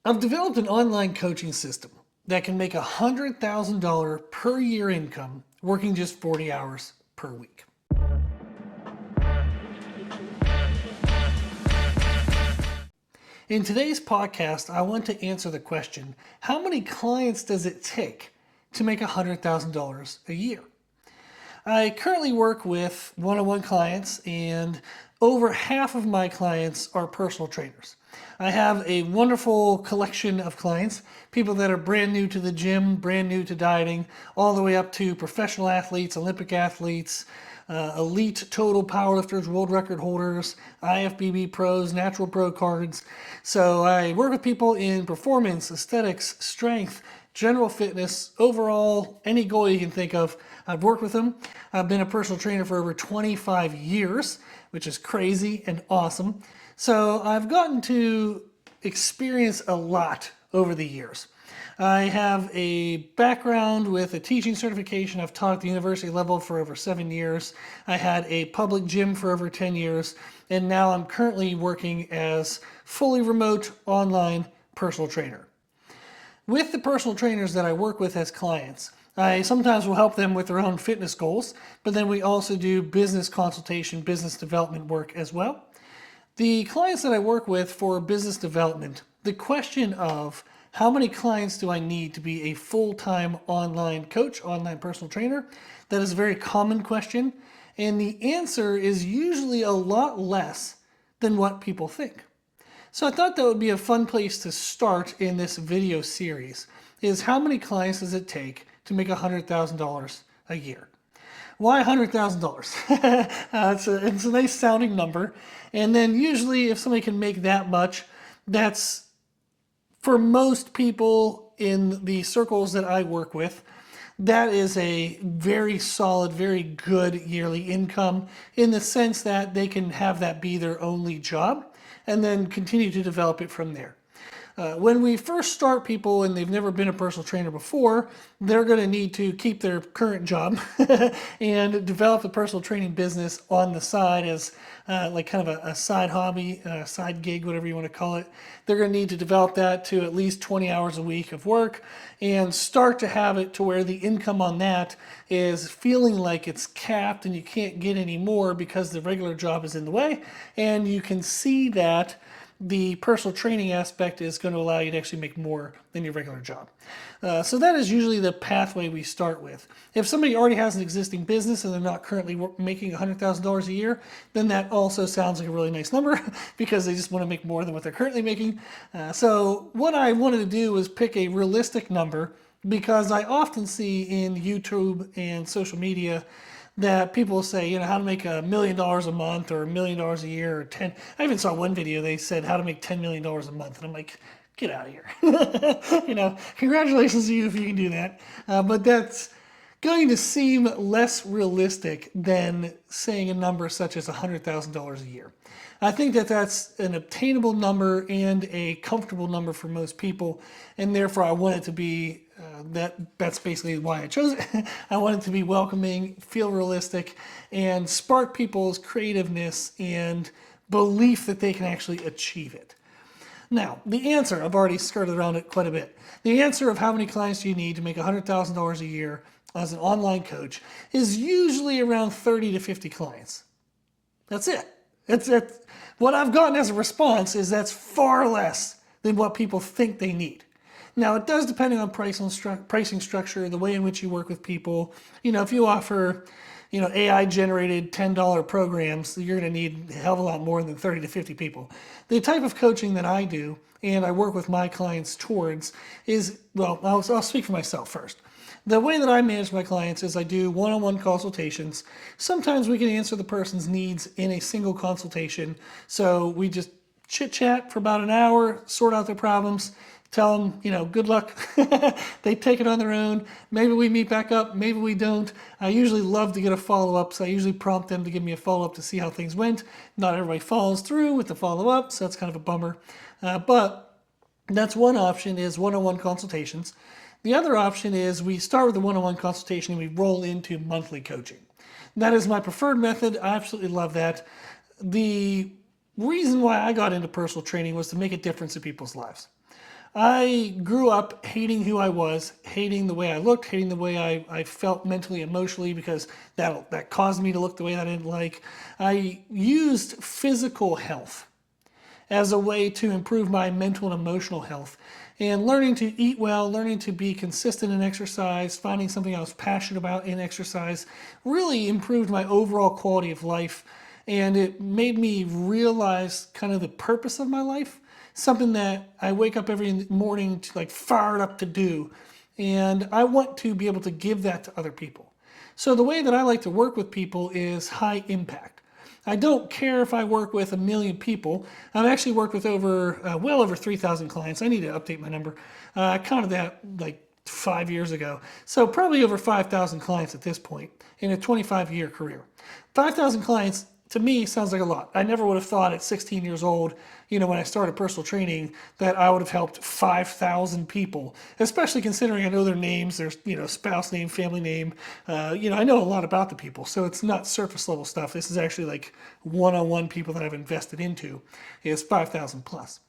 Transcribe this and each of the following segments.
I've developed an online coaching system that can make $100,000 per year income working just 40 hours per week. In today's podcast, I want to answer the question, how many clients does it take to make $100,000 a year? I currently work with one-on-one clients, and over half of my clients are personal trainers. I have a wonderful collection of clients, people that are brand new to the gym, brand new to dieting, all the way up to professional athletes, Olympic athletes, elite total powerlifters, world record holders, IFBB pros, natural pro cards. So I work with people in performance, aesthetics, strength, general fitness, overall, any goal you can think of. I've worked with them. I've been a personal trainer for over 25 years, which is crazy and awesome. So I've gotten to experience a lot over the years. I have a background with a teaching certification. I've taught at the university level for over 7 years. I had a public gym for over 10 years. And now I'm currently working as fully remote online personal trainer. With the personal trainers that I work with as clients, I sometimes will help them with their own fitness goals, but then we also do business consultation, business development work as well. The clients that I work with for business development, the question of how many clients do I need to be a full-time online coach, online personal trainer, that is a very common question, and the answer is usually a lot less than what people think. So I thought that would be a fun place to start in this video series, is how many clients does it take to make $100,000 a year? Why $100,000? It's a nice sounding number. And then usually if somebody can make that much, that's, for most people in the circles that I work with, that is a very solid, very good yearly income in the sense that they can have that be their only job and then continue to develop it from there. When we first start people and they've never been a personal trainer before, they're going to need to keep their current job and develop the personal training business on the side as like kind of a side hobby, side gig, whatever you want to call it. They're going to need to develop that to at least 20 hours a week of work and start to have it to where the income on that is feeling like it's capped and you can't get any more because the regular job is in the way. And you can see that the personal training aspect is going to allow you to actually make more than your regular job. So that is usually the pathway we start with. If somebody already has an existing business and they're not currently making $100,000 a year, then that also sounds like a really nice number because they just want to make more than what they're currently making. So what I wanted to do was pick a realistic number because I often see in YouTube and social media that people say, how to make $1 million a month or $1 million a year or 10. I even saw one video, they said how to make $10 million a month. And I'm like, get out of here. Congratulations to you if you can do that. But that's going to seem less realistic than saying a number such as $100,000 a year. I think that that's an obtainable number and a comfortable number for most people, and therefore I want it to be that's basically why I chose it. I want it to be welcoming, feel realistic, and spark people's creativeness and belief that they can actually achieve it. Now, the answer, I've already skirted around it quite a bit. The answer of how many clients do you need to make $100,000 a year as an online coach is usually around 30 to 50 clients. That's it. That's what I've gotten as a response is that's far less than what people think they need. Now, it does depend on pricing structure, the way in which you work with people. If you offer, AI-generated $10 programs, you're going to need a hell of a lot more than 30 to 50 people. The type of coaching that I do and I work with my clients towards is, well, I'll speak for myself first. The way that I manage my clients is I do one-on-one consultations. Sometimes we can answer the person's needs in a single consultation. So we just chit-chat for about an hour, sort out their problems, tell them, good luck. They take it on their own. Maybe we meet back up, maybe we don't. I usually love to get a follow-up, so I usually prompt them to give me a follow-up to see how things went. Not everybody follows through with the follow-up, so that's kind of a bummer. But that's one option, is one-on-one consultations. The other option is we start with a one-on-one consultation and we roll into monthly coaching. That is my preferred method. I absolutely love that. The reason why I got into personal training was to make a difference in people's lives. I grew up hating who I was, hating the way I looked, hating the way I felt mentally, emotionally, because that caused me to look the way that I didn't like. I used physical health as a way to improve my mental and emotional health. And learning to eat well, learning to be consistent in exercise, finding something I was passionate about in exercise really improved my overall quality of life. And it made me realize kind of the purpose of my life, something that I wake up every morning to like fired up to do. And I want to be able to give that to other people. So the way that I like to work with people is high impact. I don't care if I work with 1 million people. I've actually worked with well over 3,000 clients. I need to update my number. I counted that like 5 years ago. So probably over 5,000 clients at this point in a 25-year career. 5,000 clients to me sounds like a lot. I never would have thought at 16 years old, when I started personal training, that I would have helped 5,000 people, especially considering I know their names, their spouse name, family name. I know a lot about the people, so it's not surface level stuff. This is actually like one-on-one people that I've invested into is 5,000 plus.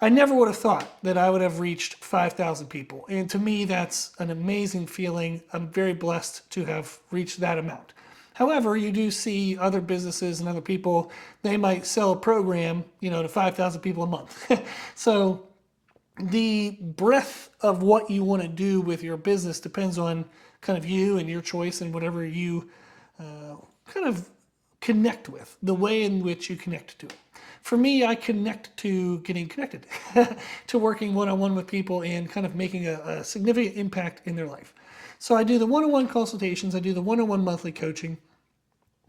I never would have thought that I would have reached 5,000 people. And to me, that's an amazing feeling. I'm very blessed to have reached that amount. However, you do see other businesses and other people, they might sell a program, to 5,000 people a month. So the breadth of what you want to do with your business depends on kind of you and your choice and whatever you kind of connect with, the way in which you connect to it. For me, I connect to getting connected, to working one-on-one with people and kind of making a significant impact in their life. So I do the one-on-one consultations, I do the one-on-one monthly coaching.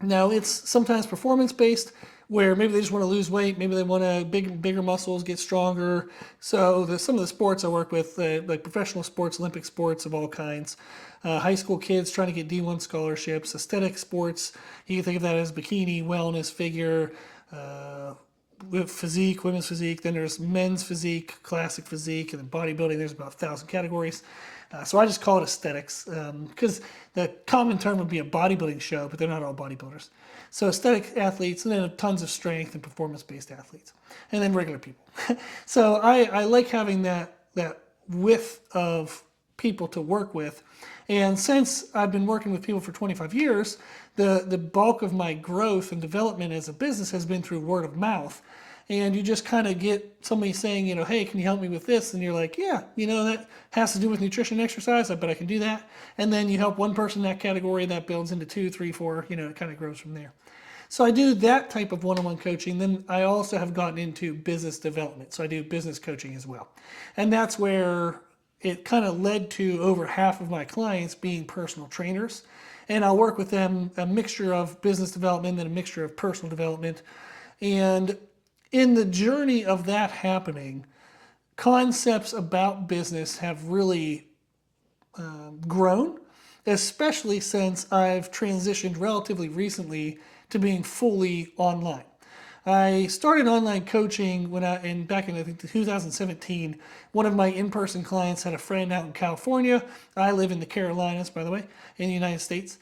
Now it's sometimes performance-based, where maybe they just want to lose weight, maybe they want to bigger muscles, get stronger. So some of the sports I work with, like professional sports, Olympic sports of all kinds, high school kids trying to get D1 scholarships, aesthetic sports, you can think of that as bikini, wellness, figure, physique, women's physique, then there's men's physique, classic physique, and then bodybuilding, there's about 1,000 categories. So I just call it aesthetics because the common term would be a bodybuilding show, but they're not all bodybuilders. So aesthetic athletes, and then tons of strength and performance-based athletes, and then regular people. So I like having that width of people to work with. And since I've been working with people for 25 years, the bulk of my growth and development as a business has been through word of mouth. And you just kind of get somebody saying, hey, can you help me with this? And you're like, yeah, that has to do with nutrition and exercise. I bet I can do that. And then you help one person in that category, that builds into 2, 3, 4, it kind of grows from there. So I do that type of one-on-one coaching. Then I also have gotten into business development. So I do business coaching as well. And that's where it kind of led to over half of my clients being personal trainers. And I'll work with them a mixture of business development and a mixture of personal development. And in the journey of that happening, concepts about business have really grown, especially since I've transitioned relatively recently to being fully online. I started online coaching back in I think 2017. One of my in-person clients had a friend out in California. I live in the Carolinas, by the way, in the United States.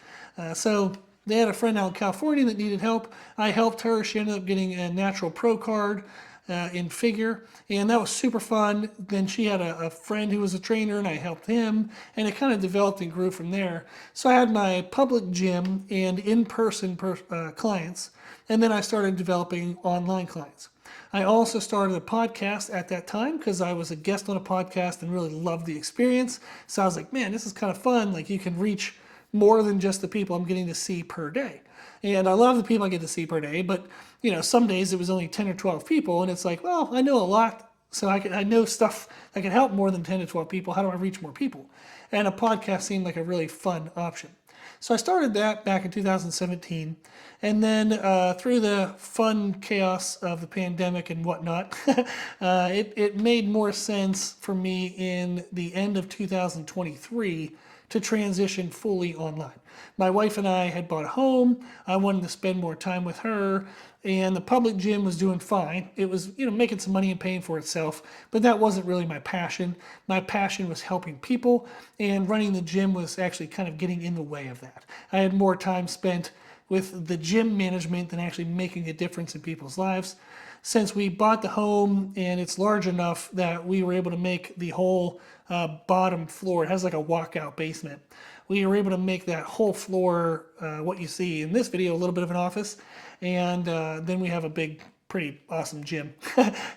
So they had a friend out in California that needed help. I helped her. She ended up getting a Natural Pro card in figure, and that was super fun. Then she had a friend who was a trainer, and I helped him, and it kind of developed and grew from there. So I had my public gym and in-person clients, and then I started developing online clients. I also started a podcast at that time because I was a guest on a podcast and really loved the experience. So I was like, man, this is kind of fun. Like you can reach more than just the people I'm getting to see per day. And I love the people I get to see per day, but some days it was only 10 or 12 people, and it's like, well, I know a lot, so I know stuff that can help more than 10 to 12 people. How do I reach more people? And a podcast seemed like a really fun option. So I started that back in 2017, and then through the fun chaos of the pandemic and whatnot, it made more sense for me in the end of 2023 to transition fully online. My wife and I had bought a home. I wanted to spend more time with her, and the public gym was doing fine. It was, making some money and paying for itself, but that wasn't really my passion. My passion was helping people, and running the gym was actually kind of getting in the way of that. I had more time spent with the gym management than actually making a difference in people's lives. since we bought the home and it's large enough that we were able to make the whole bottom floor, it has like a walkout basement. We were able to make that whole floor, what you see in this video, a little bit of an office. And then we have a big, pretty awesome gym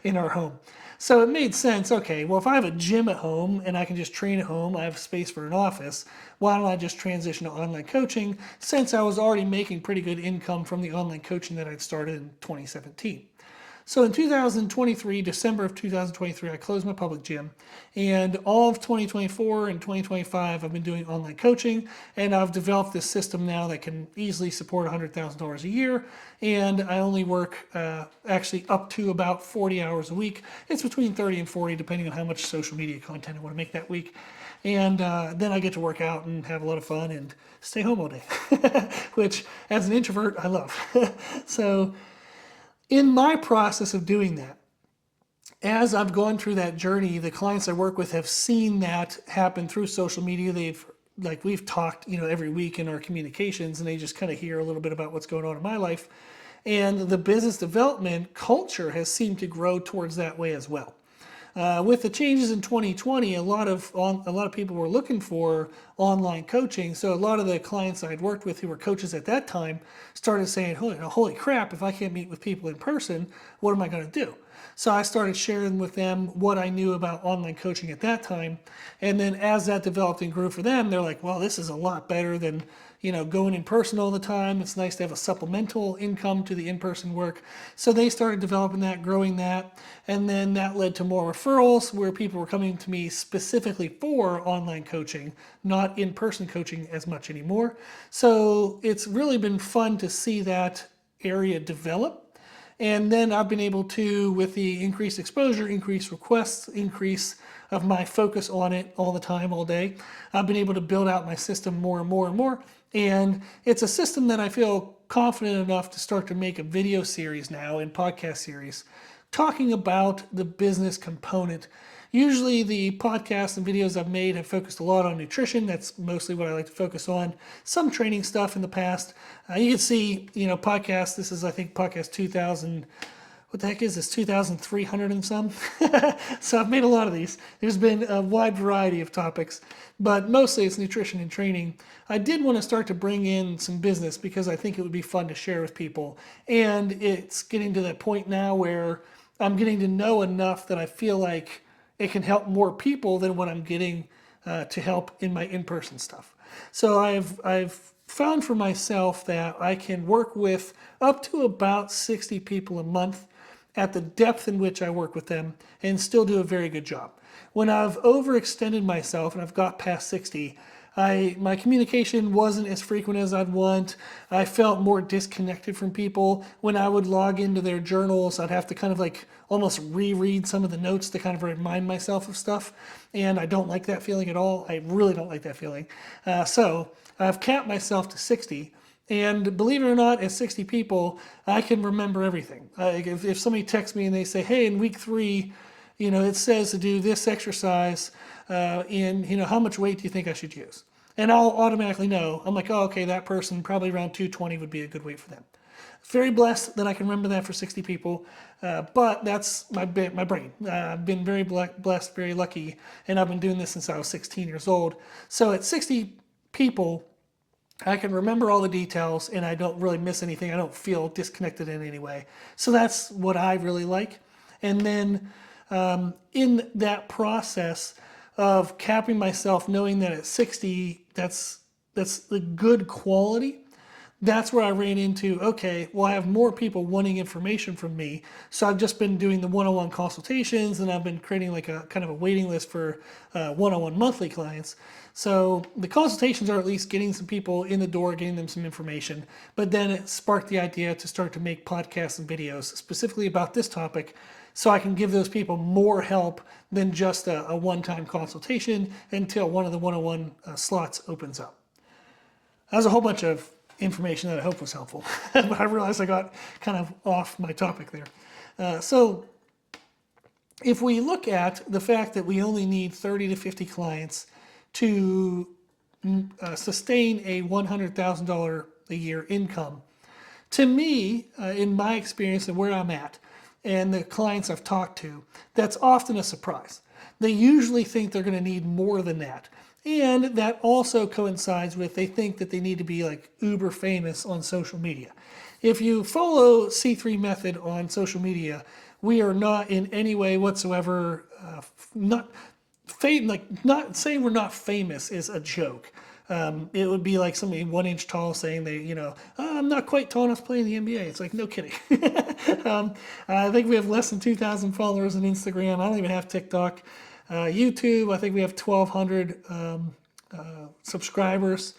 in our home. So it made sense. Okay, well, if I have a gym at home and I can just train at home, I have space for an office, why don't I just transition to online coaching, since I was already making pretty good income from the online coaching that I'd started in 2017. So in 2023, December of 2023, I closed my public gym, and all of 2024 and 2025, I've been doing online coaching, and I've developed this system now that can easily support $100,000 a year, and I only work actually up to about 40 hours a week. It's between 30 and 40, depending on how much social media content I want to make that week. And then I get to work out and have a lot of fun and stay home all day, which as an introvert, I love. So in my process of doing that, as I've gone through that journey, the clients I work with have seen that happen through social media. We've talked, every week in our communications, and they just kind of hear a little bit about what's going on in my life. And the business development culture has seemed to grow towards that way as well. With the changes in 2020, a lot of people were looking for online coaching. So a lot of the clients I had worked with who were coaches at that time started saying, holy crap, if I can't meet with people in person, what am I going to do? So I started sharing with them what I knew about online coaching at that time. And then as that developed and grew for them, they're like, well, this is a lot better than going in person all the time. It's nice to have a supplemental income to the in-person work. So they started developing that, growing that, and then that led to more referrals where people were coming to me specifically for online coaching, not in-person coaching as much anymore. So it's really been fun to see that area develop. And then I've been able to, with the increased exposure, increased requests, increase of my focus on it all the time, all day, I've been able to build out my system more and more and more. And it's a system that I feel confident enough to start to make a video series now and podcast series talking about the business component. Usually the podcasts and videos I've made have focused a lot on nutrition. That's mostly what I like to focus on. Some training stuff in the past. You can see, podcasts. This is, I think, podcast 2000. What the heck is this? 2,300 and some. So I've made a lot of these. There's been a wide variety of topics, but mostly it's nutrition and training. I did want to start to bring in some business because I think it would be fun to share with people. And it's getting to that point now where I'm getting to know enough that I feel like it can help more people than what I'm getting to help in my in-person stuff. So I've found for myself that I can work with up to about 60 people a month at the depth in which I work with them and still do a very good job. When I've overextended myself and I've got past 60, my communication wasn't as frequent as I'd want. I felt more disconnected from people. When I would log into their journals, I'd have to kind of almost reread some of the notes to kind of remind myself of stuff. And I don't like that feeling at all. I really don't like that feeling. So I've capped myself to 60. And believe it or not, at 60 people, I can remember everything. If somebody texts me and they say, hey, in week 3, it says to do this exercise, how much weight do you think I should use? And I'll automatically know. I'm like, oh, okay, that person, probably around 220 would be a good weight for them. Very blessed that I can remember that for 60 people, but that's my brain. I've been very blessed, very lucky, and I've been doing this since I was 16 years old. So at 60 people, I can remember all the details and I don't really miss anything. I don't feel disconnected in any way. So that's what I really like. And then in that process of capping myself, knowing that at 60, that's the good quality, that's where I ran into, okay, well, I have more people wanting information from me. So I've just been doing the one-on-one consultations, and I've been creating like a kind of a waiting list for one-on-one monthly clients. So the consultations are at least getting some people in the door, getting them some information. But then it sparked the idea to start to make podcasts and videos specifically about this topic, so I can give those people more help than just a one-time consultation until one of the one-on-one slots opens up. That was a whole bunch of information that I hope was helpful, but I realized I got kind of off my topic there. So if we look at the fact that we only need 30 to 50 clients to sustain a $100,000 a year income, to me, in my experience and where I'm at, and the clients I've talked to, that's often a surprise. They usually think they're going to need more than that. And that also coincides with they think that they need to be like uber famous on social media. If you follow C3 Method on social media, we are not in any way whatsoever not saying we're not famous is a joke. It would be like somebody 1 inch tall saying I'm not quite tall enough to play in the NBA. It's like, no kidding. I think we have less than 2,000 followers on Instagram. I don't even have TikTok. YouTube, I think we have 1,200 subscribers.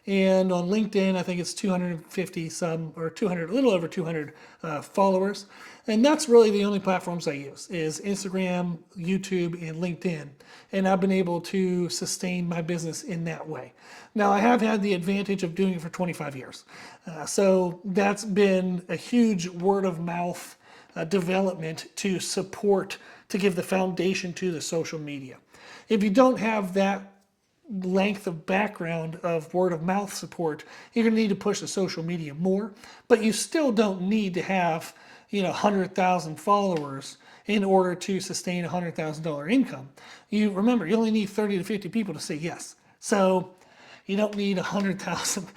And on LinkedIn, I think it's 250 some, or 200, a little over 200 followers. And that's really the only platforms I use is Instagram, YouTube, and LinkedIn. And I've been able to sustain my business in that way. Now, I have had the advantage of doing it for 25 years. So that's been a huge word of mouth development to support, to give the foundation to the social media. If you don't have that length of background of word of mouth support, you're going to need to push the social media more, but you still don't need to have 100,000 followers in order to sustain a $100,000 income. You remember, you only need 30 to 50 people to say yes. So you don't need 100,000.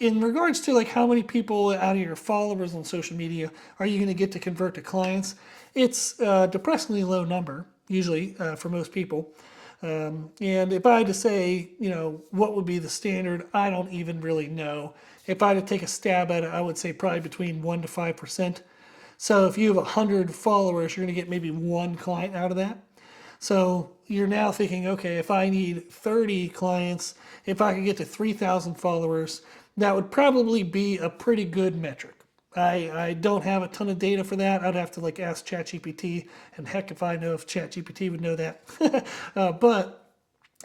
In regards to like how many people out of your followers on social media are you going to get to convert to clients, it's a depressingly low number usually for most people. And if I had to say, what would be the standard, I don't even really know. If I had to take a stab at it, I would say probably between 1% to 5%. So if you have 100 followers, you're going to get maybe one client out of that. So you're now thinking, okay, if I need 30 clients, if I could get to 3,000 followers, that would probably be a pretty good metric. I don't have a ton of data for that. I'd have to ask ChatGPT, and heck if I know if ChatGPT would know that. But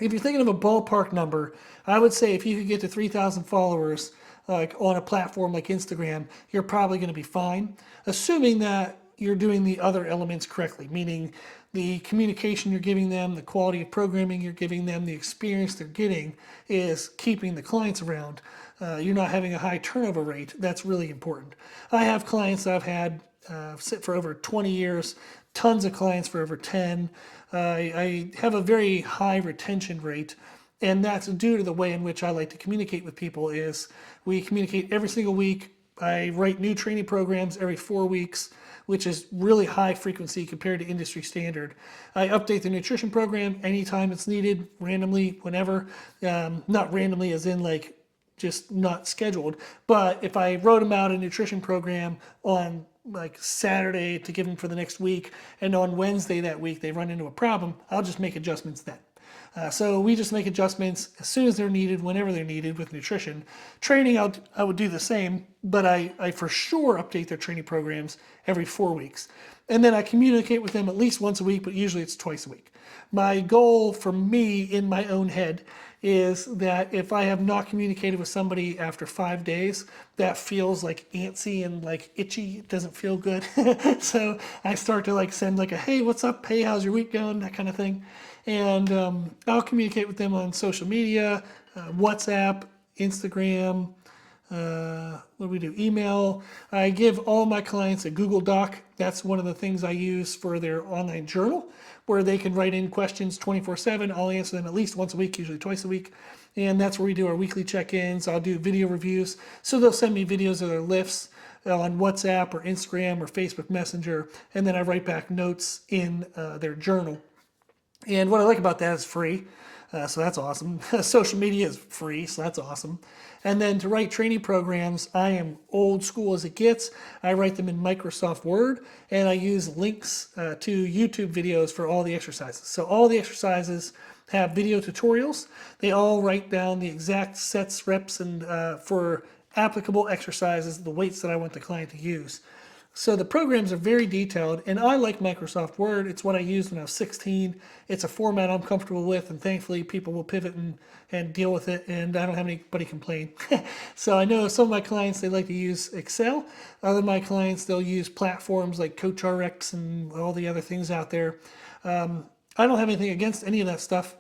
if you're thinking of a ballpark number, I would say if you could get to 3,000 followers on a platform like Instagram, you're probably going to be fine, assuming that you're doing the other elements correctly, meaning the communication you're giving them, the quality of programming you're giving them, the experience they're getting is keeping the clients around. You're not having a high turnover rate. That's really important. I have clients I've had sit for over 20 years, tons of clients for over 10. I have a very high retention rate, and that's due to the way in which I like to communicate with people is we communicate every single week. I write new training programs every 4 weeks, which is really high frequency compared to industry standard. I update the nutrition program anytime it's needed, randomly, whenever. Not randomly as in just not scheduled, but if I wrote them out a nutrition program on Saturday to give them for the next week, and on Wednesday that week they run into a problem, I'll just make adjustments then. So we just make adjustments as soon as they're needed, whenever they're needed with nutrition. Training, I would do the same, but I for sure update their training programs every 4 weeks. And then I communicate with them at least once a week, but usually it's twice a week. My goal for me in my own head is that if I have not communicated with somebody after 5 days, that feels antsy and itchy. It doesn't feel good. So I start to send a, hey, what's up? Hey, how's your week going? That kind of thing. And I'll communicate with them on social media, WhatsApp, Instagram, what do we do? Email. I give all my clients a Google Doc. That's one of the things I use for their online journal, where they can write in questions 24/7. I'll answer them at least once a week, usually twice a week. And that's where we do our weekly check-ins. I'll do video reviews. So they'll send me videos of their lifts on WhatsApp or Instagram or Facebook Messenger. And then I write back notes in their journal. And what I like about that is free. So that's awesome. Social media is free, so that's awesome. And then to write training programs, I am old school as it gets. I write them in Microsoft Word, and I use links to YouTube videos for all the exercises. So all the exercises have video tutorials. They all write down the exact sets, reps, and for applicable exercises, the weights that I want the client to use. So the programs are very detailed, and I like Microsoft Word. It's what I used when I was 16. It's a format I'm comfortable with, and thankfully people will pivot and deal with it, and I don't have anybody complain. So I know some of my clients, they like to use Excel. Other of my clients, they'll use platforms like CoachRx and all the other things out there. I don't have anything against any of that stuff.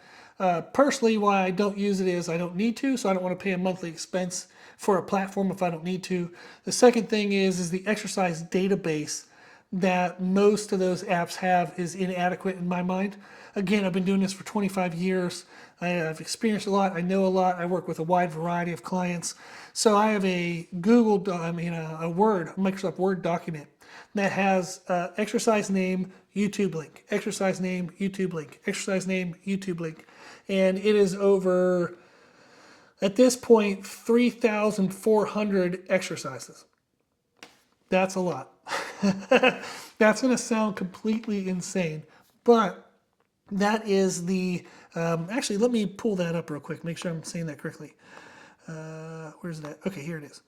Personally, why I don't use it is I don't need to, so I don't want to pay a monthly expense for a platform if I don't need to. The second thing is the exercise database that most of those apps have is inadequate in my mind. Again, I've been doing this for 25 years. I've experienced a lot. I know a lot. I work with a wide variety of clients. So I have a Microsoft Word document that has exercise name, YouTube link, exercise name, YouTube link, exercise name, YouTube link. And it is over, at this point, 3,400 exercises. That's a lot. That's going to sound completely insane, but that is the, actually, let me pull that up real quick, make sure I'm saying that correctly. Where's that? Okay, here it is.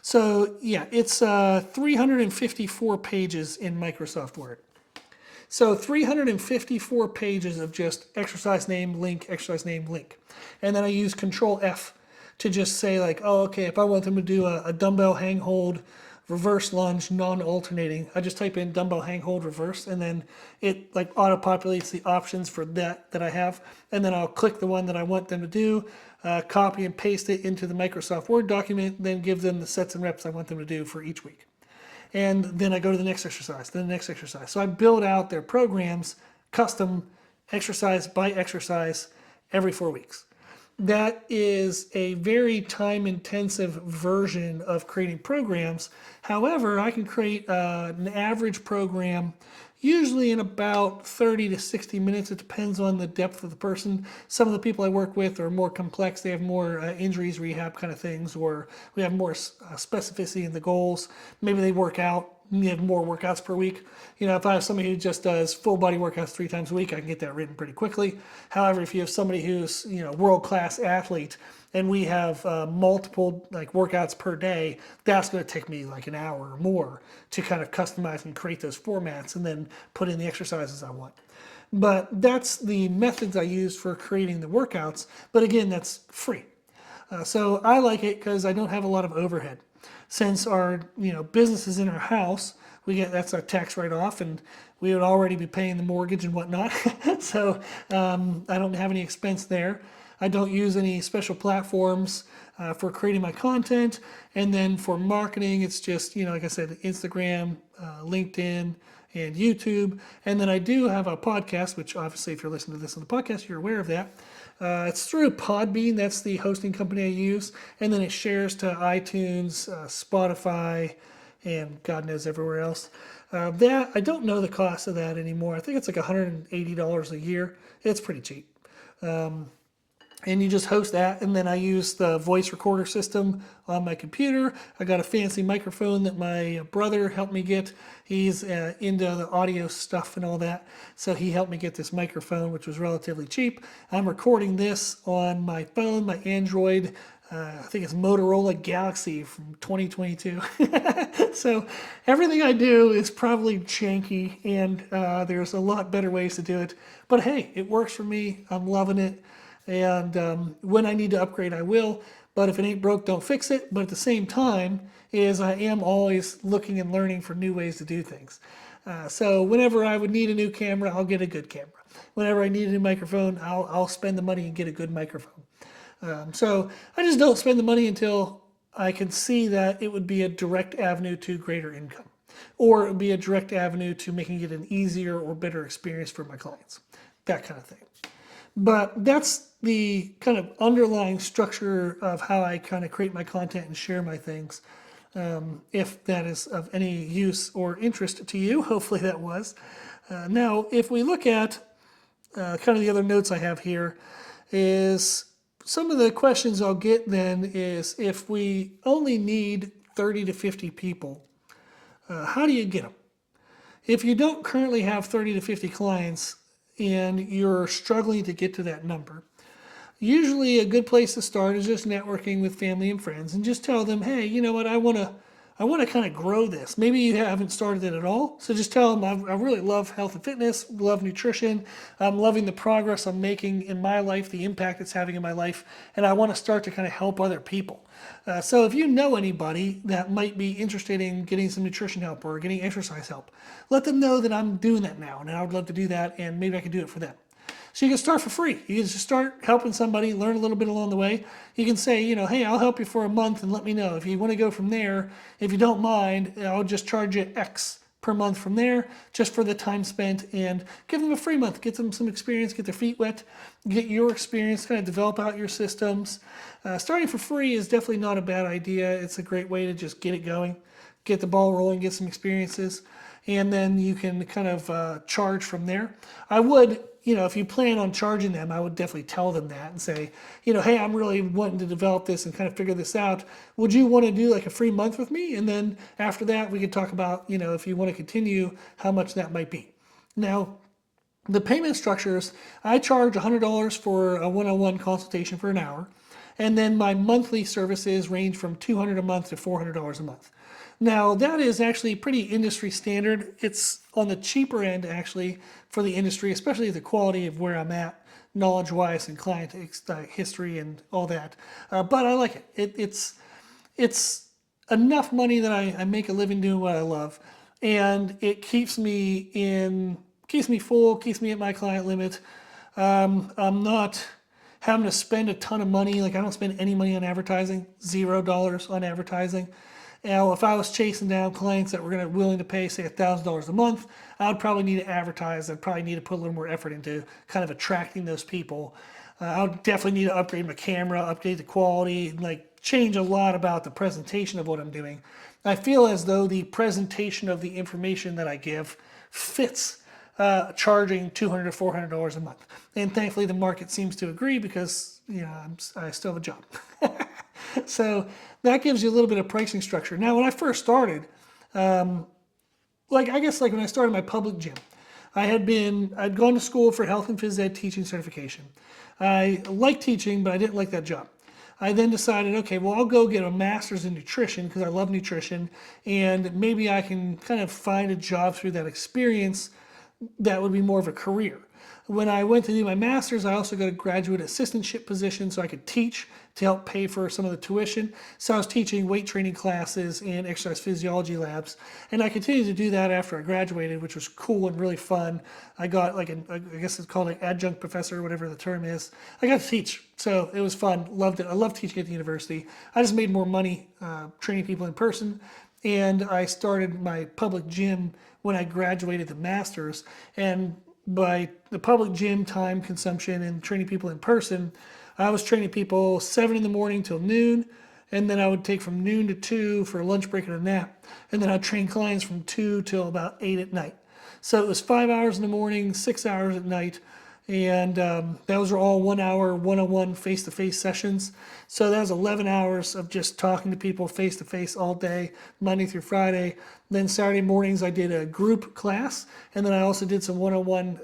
So yeah, it's 354 pages in Microsoft Word. So 354 pages of just exercise name, link, exercise name, link. And then I use Control F to just say like, oh, okay, if I want them to do a dumbbell hang hold, reverse lunge, non-alternating, I just type in dumbbell hang hold reverse, and then it like auto-populates the options for that I have. And then I'll click the one that I want them to do, copy and paste it into the Microsoft Word document, then give them the sets and reps I want them to do for each week. And then I go to the next exercise, then the next exercise. So I build out their programs, custom, exercise by exercise, every 4 weeks. That is a very time-intensive version of creating programs. However, I can create an average program usually in about 30 to 60 minutes. It depends on the depth of the person. Some of the people I work with are more complex. They have more injuries, rehab kind of things, or we have more specificity in the goals. Maybe they work out. You have more workouts per week. You know, if I have somebody who just does full body workouts 3 times a week, I can get that written pretty quickly. However, if you have somebody who's, you know, world-class athlete and we have multiple like workouts per day, that's going to take me like an hour or more to kind of customize and create those formats and then put in the exercises I want. But that's the methods I use for creating the workouts. But again, that's free. So I like it because I don't have a lot of overhead. Since our business is in our house, that's our tax write-off, and we would already be paying the mortgage and whatnot. So I don't have any expense there. I don't use any special platforms for creating my content, and then for marketing, it's just like I said, Instagram, LinkedIn, and YouTube. And then I do have a podcast, which obviously if you're listening to this on the podcast, you're aware of that. It's through Podbean. That's the hosting company I use. And then it shares to iTunes, Spotify, and God knows everywhere else. That I don't know the cost of that anymore. I think it's like $180 a year. It's pretty cheap. And you just host that, and then I use the voice recorder system on my computer. I got a fancy microphone that my brother helped me get. He's into the audio stuff and all that, so he helped me get this microphone, which was relatively cheap. I'm recording this on my phone, my Android. I think it's Motorola Galaxy from 2022. So everything I do is probably janky, and there's a lot better ways to do it. But hey, it works for me. I'm loving it. And when I need to upgrade, I will. But if it ain't broke, don't fix it. But at the same time, I am always looking and learning for new ways to do things. So whenever I would need a new camera, I'll get a good camera. Whenever I need a new microphone, I'll spend the money and get a good microphone. So I just don't spend the money until I can see that it would be a direct avenue to greater income, or it would be a direct avenue to making it an easier or better experience for my clients, that kind of thing. But that's the kind of underlying structure of how I kind of create my content and share my things. If that is of any use or interest to you, hopefully that was. Now, if we look at kind of the other notes I have here, is some of the questions I'll get then is if we only need 30 to 50 people, how do you get them? If you don't currently have 30 to 50 clients, and you're struggling to get to that number, usually a good place to start is just networking with family and friends and just tell them, hey, you know what, I want to kind of grow this. Maybe you haven't started it at all, so just tell them I really love health and fitness, love nutrition, I'm loving the progress I'm making in my life, the impact it's having in my life, and I want to start to kind of help other people. So if you know anybody that might be interested in getting some nutrition help or getting exercise help, let them know that I'm doing that now, and I would love to do that, and maybe I can do it for them. So you can start for free. You can just start helping somebody, learn a little bit along the way. You can say, hey, I'll help you for a month and let me know. If you want to go from there, if you don't mind, I'll just charge you X per month from there, just for the time spent, and give them a free month, get them some experience, get their feet wet, get your experience, kind of develop out your systems. Starting for free is definitely not a bad idea. It's a great way to just get it going, get the ball rolling, get some experiences, and then you can kind of charge from there. I would, if you plan on charging them, I would definitely tell them that and say, hey, I'm really wanting to develop this and kind of figure this out. Would you want to do like a free month with me? And then after that, we could talk about, if you want to continue, how much that might be. Now, the payment structures, I charge $100 for a one-on-one consultation for an hour. And then my monthly services range from $200 a month to $400 a month. Now, that is actually pretty industry standard. It's on the cheaper end, actually, for the industry, especially the quality of where I'm at, knowledge-wise, and client history and all that. But I like it. It's enough money that I make a living doing what I love, and it keeps me full, keeps me at my client limit. I'm not having to spend a ton of money. Like, I don't spend any money on advertising, $0 on advertising. Now, if I was chasing down clients that were willing to pay, say, $1,000 a month, I would probably need to advertise. I'd probably need to put a little more effort into kind of attracting those people. I would definitely need to upgrade my camera, update the quality, like change a lot about the presentation of what I'm doing. I feel as though the presentation of the information that I give fits charging $200 to $400 a month. And thankfully, the market seems to agree because, I still have a job. So that gives you a little bit of pricing structure. Now, when I first started, when I started my public gym, I'd gone to school for health and phys ed teaching certification. I liked teaching, but I didn't like that job. I then decided, okay, well, I'll go get a master's in nutrition because I love nutrition, and maybe I can kind of find a job through that experience that would be more of a career. When I went to do my master's, I also got a graduate assistantship position so I could teach to help pay for some of the tuition. So I was teaching weight training classes and exercise physiology labs. And I continued to do that after I graduated, which was cool and really fun. I got I guess it's called an adjunct professor, whatever the term is. I got to teach. So it was fun. Loved it. I loved teaching at the university. I just made more money training people in person. And I started my public gym when I graduated the master's. And by the public gym time consumption and training people in person, I was training people 7 in the morning till noon, and then I would take from noon to 2 for a lunch break and a nap, and then I'd train clients from 2 till about 8 at night. So it was 5 hours in the morning, 6 hours at night, and those were all 1 hour, one-on-one, face-to-face sessions. So that was 11 hours of just talking to people face-to-face all day, Monday through Friday. Then Saturday mornings I did a group class, and then I also did some one-on-one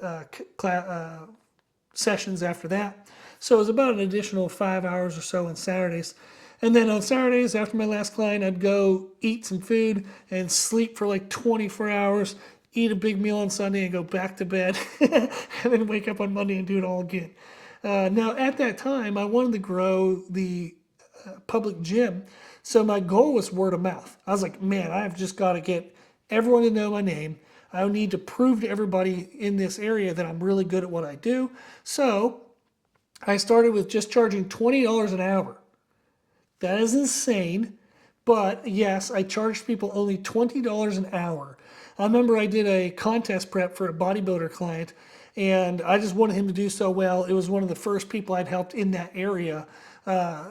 sessions after that. So it was about an additional 5 hours or so on Saturdays. And then on Saturdays, after my last client, I'd go eat some food and sleep for like 24 hours, eat a big meal on Sunday and go back to bed, and then wake up on Monday and do it all again. Now, at that time, I wanted to grow the public gym. So my goal was word of mouth. I was like, man, I've just got to get everyone to know my name. I need to prove to everybody in this area that I'm really good at what I do. So I started with just charging $20 an hour. That is insane. But yes, I charged people only $20 an hour. I remember I did a contest prep for a bodybuilder client, and I just wanted him to do so well. It was one of the first people I'd helped in that area.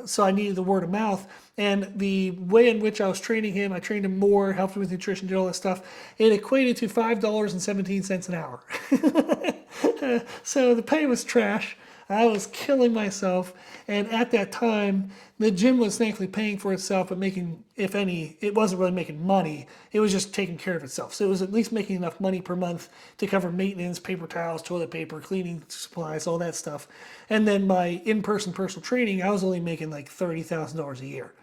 So I needed the word of mouth. And the way in which I was training him, I trained him more, helped him with nutrition, did all that stuff. It equated to $5.17 an hour. So the pay was trash. I was killing myself. And at that time, the gym was thankfully paying for itself, but making, if any, it wasn't really making money. It was just taking care of itself. So it was at least making enough money per month to cover maintenance, paper towels, toilet paper, cleaning supplies, all that stuff. And then my in-person personal training, I was only making like $30,000 a year.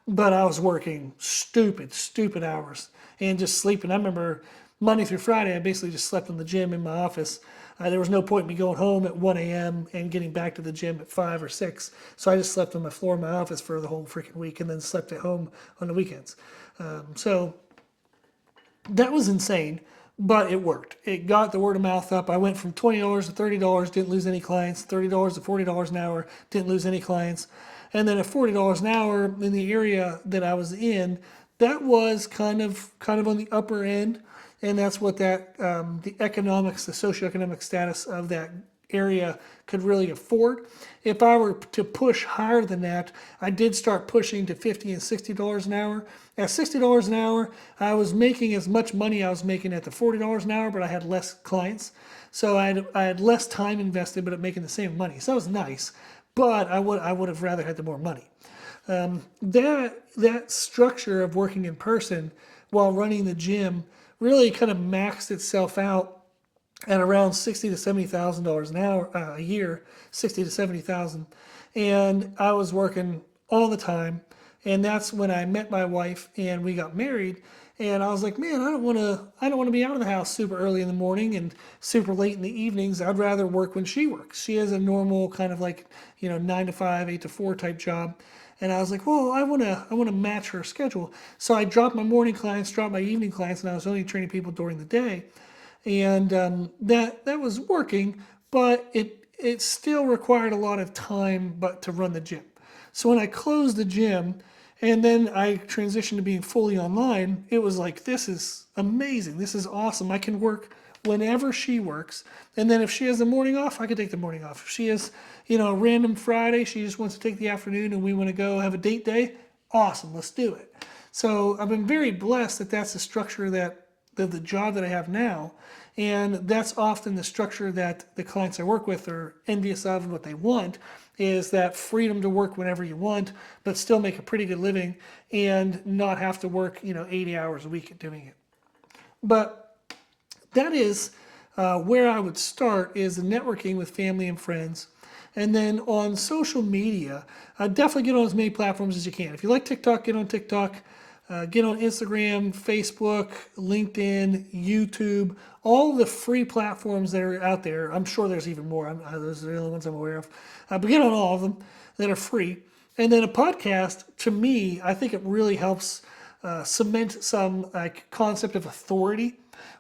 But I was working stupid hours and just sleeping. I remember Monday through Friday, I basically just slept in the gym in my office. There was no point in me going home at 1 a.m. and getting back to the gym at 5 or 6. So I just slept on the floor of my office for the whole freaking week and then slept at home on the weekends. So that was insane, but it worked. It got the word of mouth up. I went from $20 to $30, didn't lose any clients. $30 to $40 an hour, didn't lose any clients. And then at $40 an hour in the area that I was in, that was kind of on the upper end. and that's what the economics, the socioeconomic status of that area could really afford. If I were to push higher than that, I did start pushing to $50 and $60 an hour. At $60 an hour, I was making as much money I was making at the $40 an hour, but I had less clients. So I had less time invested, but making the same money. So that was nice, but I would have rather had the more money. That structure of working in person while running the gym really kind of maxed itself out at around $60,000 to $70,000 an hour a year, 60 to 70,000, and I was working all the time. And that's when I met my wife and we got married. And I was like, man, I don't want to be out of the house super early in the morning and super late in the evenings. I'd rather work when she works. She has a normal kind of like 9 to 5, 8 to 4 type job. And I was like, well, I want to match her schedule. So I dropped my morning clients, dropped my evening clients, and I was only training people during the day. And that was working, but it still required a lot of time but to run the gym. So when I closed the gym and then I transitioned to being fully online, it was like, this is amazing. This is awesome. I can work whenever she works. And then if she has the morning off, I can take the morning off. If she has, a random Friday, she just wants to take the afternoon and we want to go have a date day, awesome, let's do it. So I've been very blessed that that's the structure that the job that I have now. And that's often the structure that the clients I work with are envious of, and what they want is that freedom to work whenever you want, but still make a pretty good living and not have to work, 80 hours a week at doing it. But that is where I would start, is networking with family and friends. And then on social media, definitely get on as many platforms as you can. If you like TikTok, get on TikTok. Get on Instagram, Facebook, LinkedIn, YouTube, all the free platforms that are out there. I'm sure there's even more. Those are the only ones I'm aware of. But get on all of them that are free. And then a podcast, to me, I think it really helps cement some concept of authority.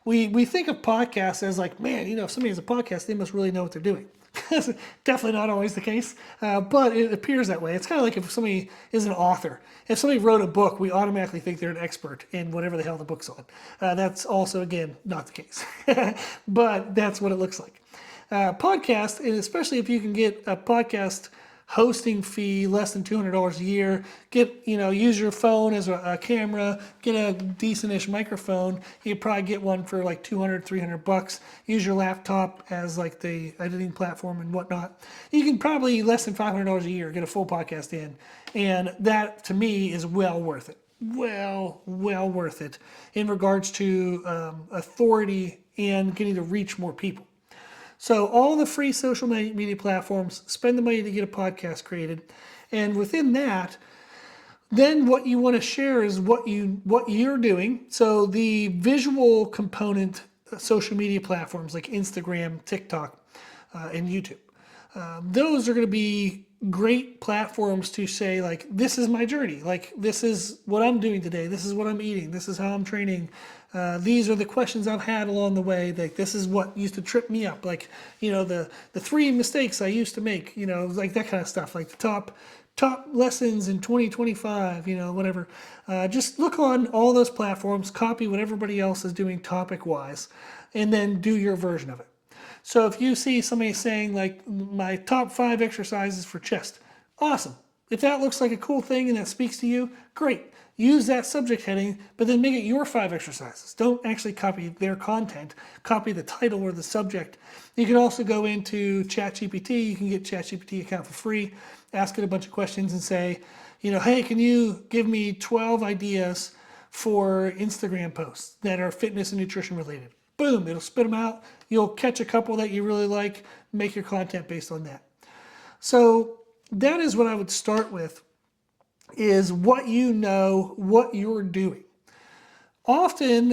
We think of podcasts as like, man, if somebody has a podcast, they must really know what they're doing. Definitely not always the case, but it appears that way. It's kind of like if somebody is an author. If somebody wrote a book, we automatically think they're an expert in whatever the hell the book's on. That's also, again, not the case, but that's what it looks like. Podcast, and especially if you can get a podcast hosting fee less than $200 a year, use your phone as a camera, get a decent-ish microphone. You could probably get one for like $200, $300. Use your laptop as like the editing platform and whatnot. You can probably less than $500 a year get a full podcast in, and that to me is well worth it. Well worth it in regards to authority and getting to reach more people. So all the free social media platforms, spend the money to get a podcast created. And within that, then what you want to share is what you're doing. So the visual component, social media platforms like Instagram, TikTok, and YouTube. Those are going to be great platforms to say, like, this is my journey. Like, this is what I'm doing today. This is what I'm eating. This is how I'm training. These are the questions I've had along the way. Like, this is what used to trip me up. Like, the 3 mistakes I used to make, like that kind of stuff. Like the top lessons in 2025, whatever. Just look on all those platforms, copy what everybody else is doing topic-wise, and then do your version of it. So if you see somebody saying, like, my top 5 exercises for chest, awesome. If that looks like a cool thing and that speaks to you, great. Use that subject heading, but then make it your 5 exercises. Don't actually copy their content. Copy the title or the subject. You can also go into ChatGPT. You can get ChatGPT account for free. Ask it a bunch of questions and say, hey, can you give me 12 ideas for Instagram posts that are fitness and nutrition related? Boom, it'll spit them out. You'll catch a couple that you really like, make your content based on that. So that is what I would start with, is what what you're doing. Often,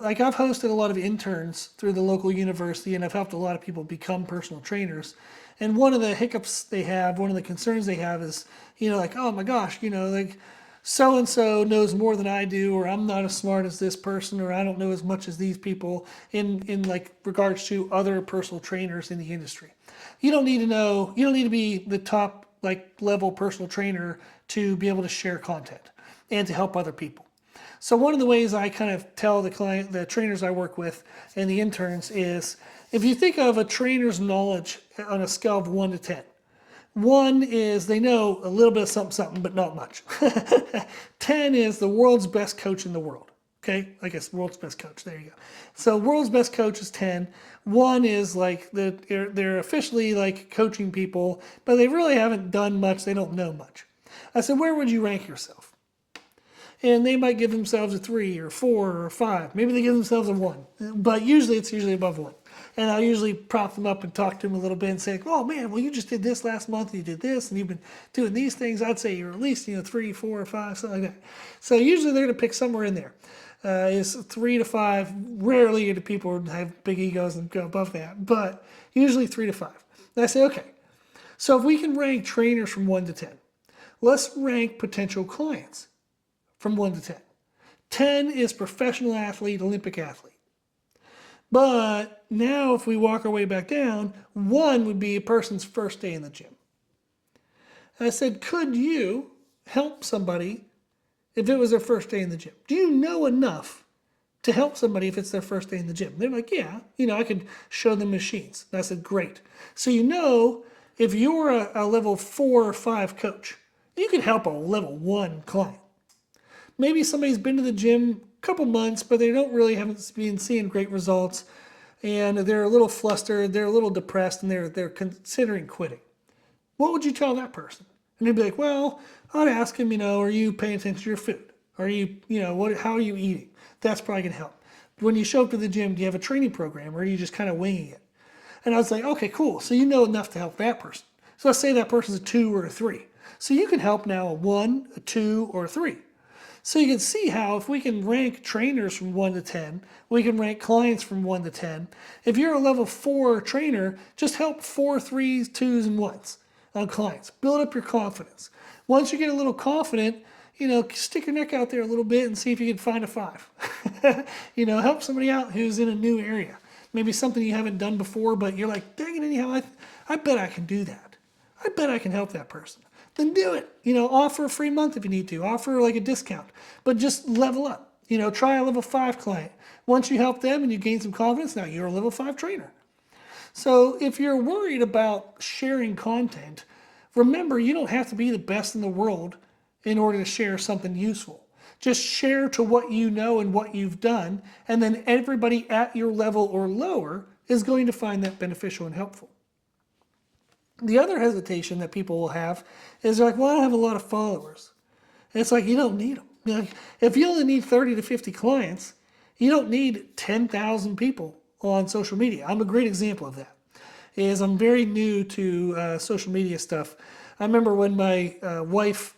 like I've hosted a lot of interns through the local university, and I've helped a lot of people become personal trainers. And one of the hiccups they have, one of the concerns they have is, like, oh my gosh, like so-and-so knows more than I do, or I'm not as smart as this person, or I don't know as much as these people in like regards to other personal trainers in the industry. You don't need to be the top like level personal trainer to be able to share content and to help other people. So one of the ways I kind of tell the trainers I work with and the interns is, if you think of a trainer's knowledge on a scale of 1 to 10, 1 is they know a little bit of something, but not much. 10 is the world's best coach in the world. Okay, I guess world's best coach. There you go. So world's best coach is 10. 1 is like they're officially like coaching people, but they really haven't done much. They don't know much. I said, where would you rank yourself? And they might give themselves a 3 or 4 or 5. Maybe they give themselves a 1, but it's usually above 1. And I'll usually prop them up and talk to them a little bit and say, oh man, well you just did this last month, you did this, and you've been doing these things. I'd say you're at least 3, 4, or 5, something like that. So usually they're going to pick somewhere in there. Is 3 to 5. Rarely do people have big egos and go above that, but usually 3 to 5. And I say, okay, so if we can rank trainers from 1 to 10, let's rank potential clients from 1 to 10. 10 is professional athlete, Olympic athlete. But now if we walk our way back down, 1 would be a person's first day in the gym. And I said, could you help somebody if it was their first day in the gym? Do you know enough to help somebody if it's their first day in the gym? They're like, yeah, I could show them machines. And I said, great. So if you're a level 4 or 5 coach, you can help a level 1 client. Maybe somebody's been to the gym a couple months, but they haven't been seeing great results, and they're a little flustered, they're a little depressed, and they're considering quitting. What would you tell that person? And they'd be like, well, I'd ask him, are you paying attention to your food? Are you, how are you eating? That's probably going to help. When you show up to the gym, do you have a training program, or are you just kind of winging it? And I was like, okay, cool. So you know enough to help that person. So let's say that person's a 2 or a 3. So you can help now a 1, a 2, or a 3. So you can see how if we can rank trainers from 1 to 10, we can rank clients from 1 to 10. If you're a level 4 trainer, just help 4, 3s, 2s, and 1s on clients. Build up your confidence. Once you get a little confident, stick your neck out there a little bit and see if you can find a 5. Help somebody out who's in a new area. Maybe something you haven't done before, but you're like, dang it, anyhow, I bet I can do that. I bet I can help that person. Then do it. Offer a free month if you need to. Offer like a discount. But just level up. Try a level 5 client. Once you help them and you gain some confidence, now you're a level 5 trainer. So if you're worried about sharing content, remember you don't have to be the best in the world in order to share something useful. Just share to what you know and what you've done, and then everybody at your level or lower is going to find that beneficial and helpful. The other hesitation that people will have is they're like, well, I don't have a lot of followers. And it's like, you don't need them. If you only need 30 to 50 clients, you don't need 10,000 people on social media. I'm a great example of that. I'm very new to social media stuff. I remember when my wife,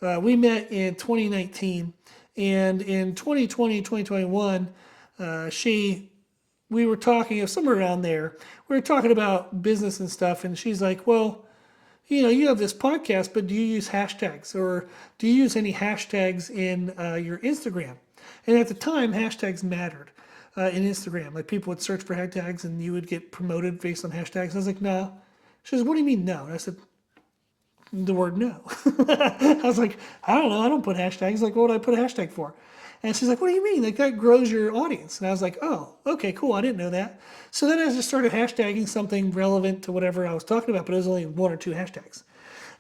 we met in 2019, and in 2020, 2021, we were talking, somewhere around there, we were talking about business and stuff, and she's like, well, you have this podcast, but do you use hashtags, or do you use any hashtags in your Instagram? And at the time, hashtags mattered in Instagram. Like people would search for hashtags and you would get promoted based on hashtags. I was like, no. She says, what do you mean no? And I said, the word no. I was like, I don't know. I don't put hashtags. Like, what would I put a hashtag for? And she's like, what do you mean? Like that grows your audience. And I was like, oh, okay, cool. I didn't know that. So then I just started hashtagging something relevant to whatever I was talking about, but it was only 1 or 2 hashtags.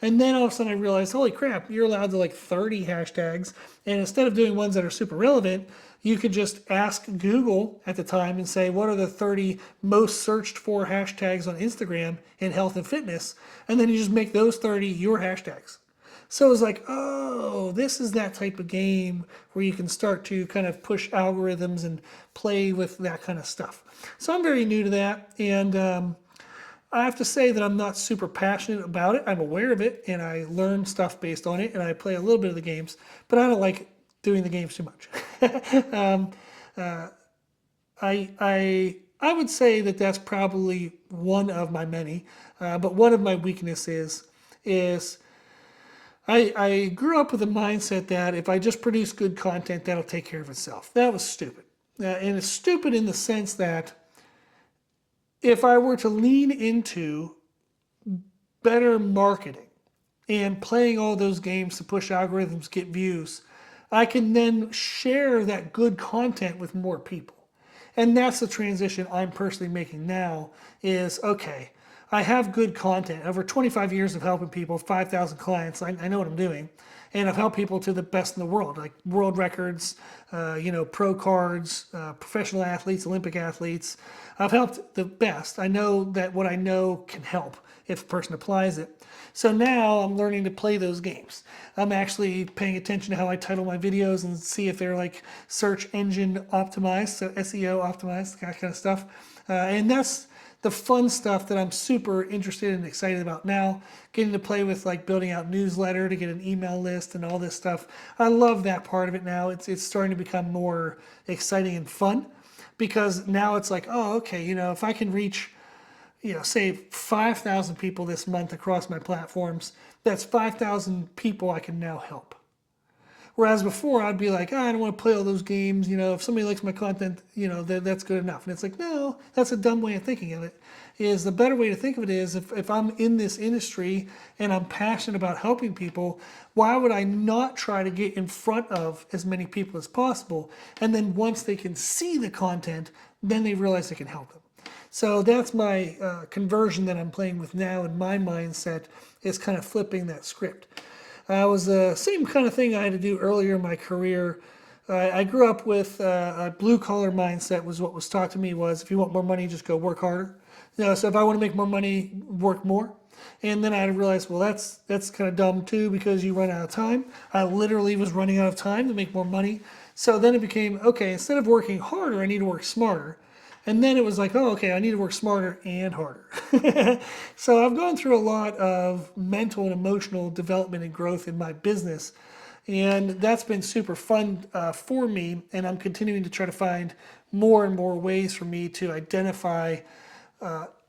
And then all of a sudden I realized, holy crap, you're allowed to 30 hashtags. And instead of doing ones that are super relevant, you could just ask Google at the time and say, what are the 30 most searched for hashtags on Instagram in health and fitness? And then you just make those 30 your hashtags. So it was like, oh, this is that type of game where you can start to kind of push algorithms and play with that kind of stuff. So I'm very new to that. And I have to say that I'm not super passionate about it. I'm aware of it and I learn stuff based on it and I play a little bit of the games, but I don't like doing the games too much. I would say that that's probably one of my many, but one of my weaknesses is I grew up with a mindset that if I just produce good content, that'll take care of itself. That was stupid. And it's stupid in the sense that if I were to lean into better marketing and playing all those games to push algorithms, get views, I can then share that good content with more people. And that's the transition I'm personally making now is, okay, I have good content. Over 25 years of helping people, 5,000 clients, I know what I'm doing. And I've helped people to the best in the world, like world records, pro cards, professional athletes, Olympic athletes. I've helped the best. I know that what I know can help if a person applies it. So now I'm learning to play those games. I'm actually paying attention to how I title my videos and see if they're like search engine optimized, so SEO optimized, that kind of stuff. And that's the fun stuff that I'm super interested and excited about now. Getting to play with like building out newsletter to get an email list and all this stuff. I love that part of it now. It's starting to become more exciting and fun because now it's like, oh, okay, if I can reach say 5,000 people this month across my platforms, that's 5,000 people I can now help. Whereas before I'd be like, I don't want to play all those games. If somebody likes my content, that's good enough. And it's like, no, that's a dumb way of thinking of it. Is the better way to think of it is if I'm in this industry and I'm passionate about helping people, why would I not try to get in front of as many people as possible? And then once they can see the content, then they realize they can help them. So that's my conversion that I'm playing with now, and my mindset is kind of flipping that script. It was the same kind of thing I had to do earlier in my career. I grew up with a blue-collar mindset was what was taught to me was if you want more money, just go work harder. So if I want to make more money, work more. And then I realized, well, that's kind of dumb too because you run out of time. I literally was running out of time to make more money. So then it became, okay, instead of working harder, I need to work smarter. And then it was like, oh, okay, I need to work smarter and harder. So I've gone through a lot of mental and emotional development and growth in my business. And that's been super fun for me. And I'm continuing to try to find more and more ways for me to identify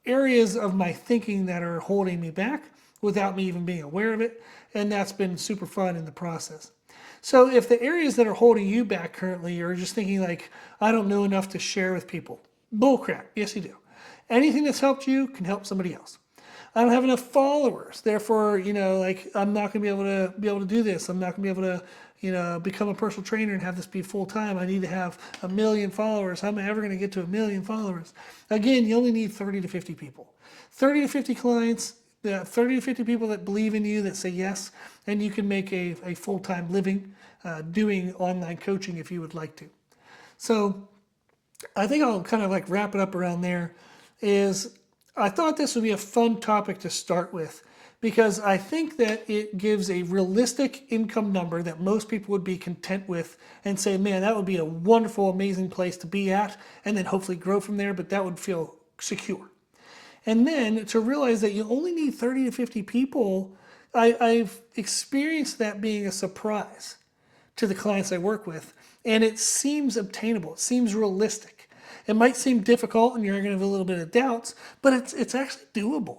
areas of my thinking that are holding me back without me even being aware of it. And that's been super fun in the process. So if the areas that are holding you back currently are just thinking like, I don't know enough to share with people, bullcrap. Yes, you do. Anything that's helped you can help somebody else. I don't have enough followers, therefore, I'm not going to be able to do this. I'm not going to be able to, become a personal trainer and have this be full time. I need to have 1 million followers. How am I ever going to get to 1 million followers? Again, you only need 30 to 50 people, 30 to 50 clients, 30 to 50 people that believe in you, that say yes, and you can make a full-time living doing online coaching if you would like to. So I think I'll kind of like wrap it up around there. Is I thought this would be a fun topic to start with because I think that it gives a realistic income number that most people would be content with and say, man, that would be a wonderful, amazing place to be at, and then hopefully grow from there, but that would feel secure. And then to realize that you only need 30 to 50 people, I've experienced that being a surprise to the clients I work with. And it seems obtainable. It seems realistic. It might seem difficult and you're going to have a little bit of doubts, but it's actually doable.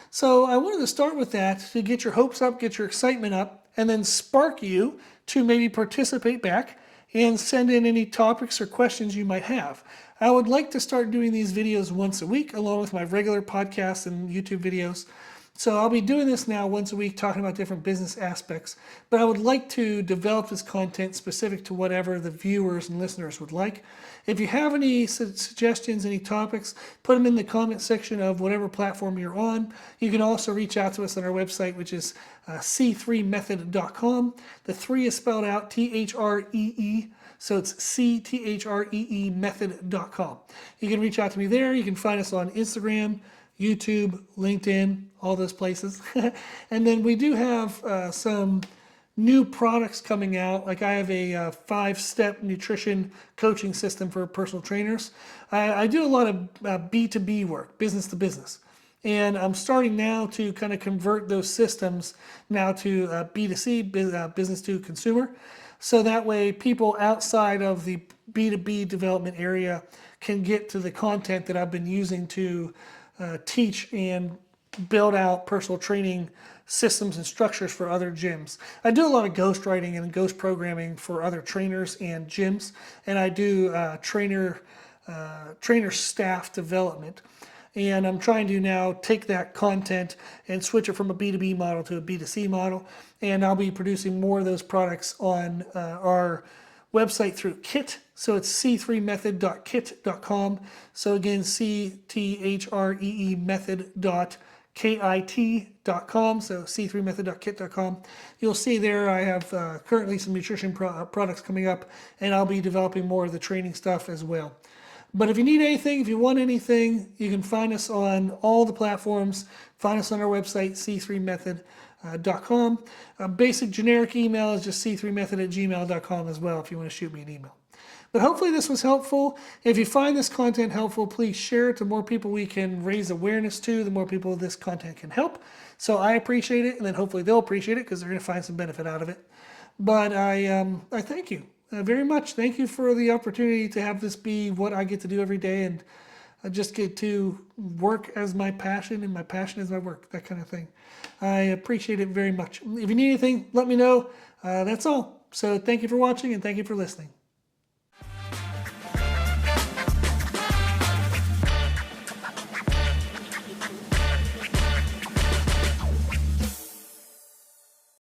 So I wanted to start with that to get your hopes up, get your excitement up, and then spark you to maybe participate back and send in any topics or questions you might have. I would like to start doing these videos once a week along with my regular podcasts and YouTube videos. So I'll be doing this now once a week, talking about different business aspects, but I would like to develop this content specific to whatever the viewers and listeners would like. If you have any suggestions, any topics, put them in the comment section of whatever platform you're on. You can also reach out to us on our website, which is C3Method.com. The 3 is spelled out THREE. So it's CTHREE method.com. You can reach out to me there. You can find us on Instagram, YouTube, LinkedIn, all those places. And then we do have some new products coming out. Like I have a 5-step nutrition coaching system for personal trainers. I do a lot of B2B work, business to business. And I'm starting now to kind of convert those systems now to B2C, business to consumer. So that way people outside of the B2B development area can get to the content that I've been using to teach and build out personal training systems and structures for other gyms. I do a lot of ghostwriting and ghost programming for other trainers and gyms, and I do trainer staff development. And I'm trying to now take that content and switch it from a B2B model to a B2C model. And I'll be producing more of those products on our website through Kit. So it's c3method.kit.com. So again, CTHREE method.kit.com. So c3method.kit.com. You'll see there I have currently some nutrition products coming up, and I'll be developing more of the training stuff as well. But if you need anything, if you want anything, you can find us on all the platforms. Find us on our website, c3method.com. Basic generic email is just c3method@gmail.com as well if you want to shoot me an email. But hopefully this was helpful. If you find this content helpful, please share it to more people we can raise awareness to, the more people this content can help. So I appreciate it, and then hopefully they'll appreciate it because they're going to find some benefit out of it. But I thank you very much. Thank you for the opportunity to have this be what I get to do every day, and I just get to work as my passion, and my passion is my work, that kind of thing. I appreciate it very much. If you need anything, let me know. That's all. So thank you for watching, and thank you for listening.